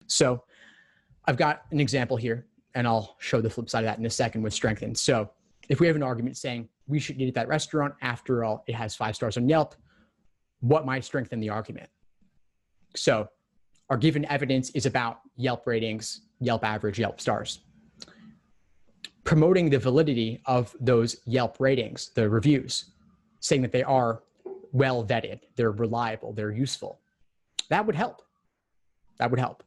So I've got an example here, and I'll show the flip side of that in a second with strengthen. So if we have an argument saying we should eat at that restaurant, after all, it has 5 stars on Yelp, what might strengthen the argument? So our given evidence is about Yelp ratings, Yelp average, Yelp stars. Promoting the validity of those Yelp ratings, the reviews, saying that they are well vetted, they're reliable, they're useful, that would help. That would help.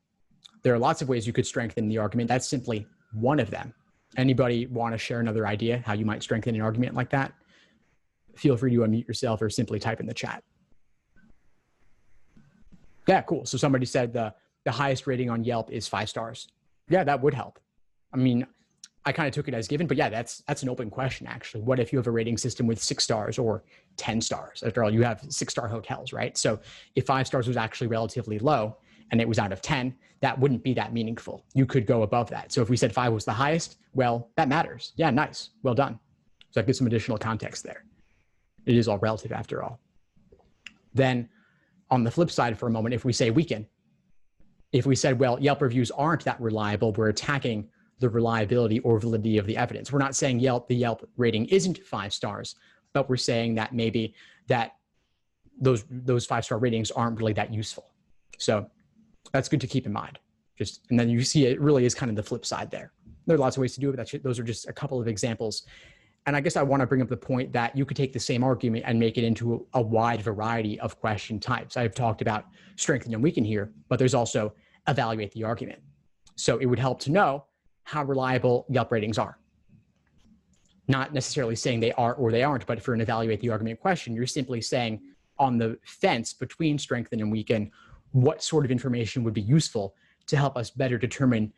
There are lots of ways you could strengthen the argument. That's simply one of them. Anybody want to share another idea how you might strengthen an argument like that? Feel free to unmute yourself or simply type in the chat. Yeah, cool. So somebody said the highest rating on Yelp is 5 stars. Yeah, that would help. I mean, I kind of took it as given, but yeah, that's an open question, actually. What if you have a rating system with 6 stars or 10 stars? After all, you have 6-star hotels, right? So if 5 stars was actually relatively low and it was out of 10, that wouldn't be that meaningful. You could go above that. So if we said 5 was the highest, well, that matters. Yeah, nice. Well done. So that gives some additional context there. It is all relative after all. Then on the flip side for a moment, if we say weaken, if we said, well, Yelp reviews aren't that reliable, we're attacking the reliability or validity of the evidence. We're not saying the Yelp rating isn't 5 stars, but we're saying that maybe that those 5-star ratings aren't really that useful. So that's good to keep in mind. And then you see it really is kind of the flip side there. There are lots of ways to do it, but those are just a couple of examples. And I guess I want to bring up the point that you could take the same argument and make it into a wide variety of question types. I've talked about strengthen and weaken here, but there's also evaluate the argument. So it would help to know how reliable Yelp ratings are. Not necessarily saying they are or they aren't, but for an evaluate the argument question, you're simply saying on the fence between strengthen and weaken, what sort of information would be useful to help us better determine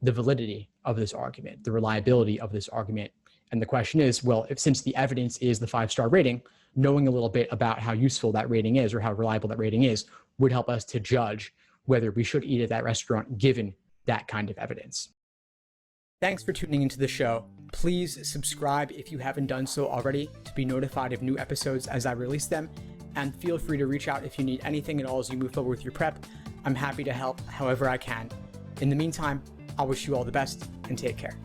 the validity of this argument, the reliability of this argument. And the question is, well, since the evidence is the 5-star rating, knowing a little bit about how useful that rating is or how reliable that rating is would help us to judge whether we should eat at that restaurant given that kind of evidence. Thanks for tuning into the show. Please subscribe if you haven't done so already to be notified of new episodes as I release them. And feel free to reach out if you need anything at all as you move forward with your prep. I'm happy to help however I can. In the meantime, I'll wish you all the best and take care.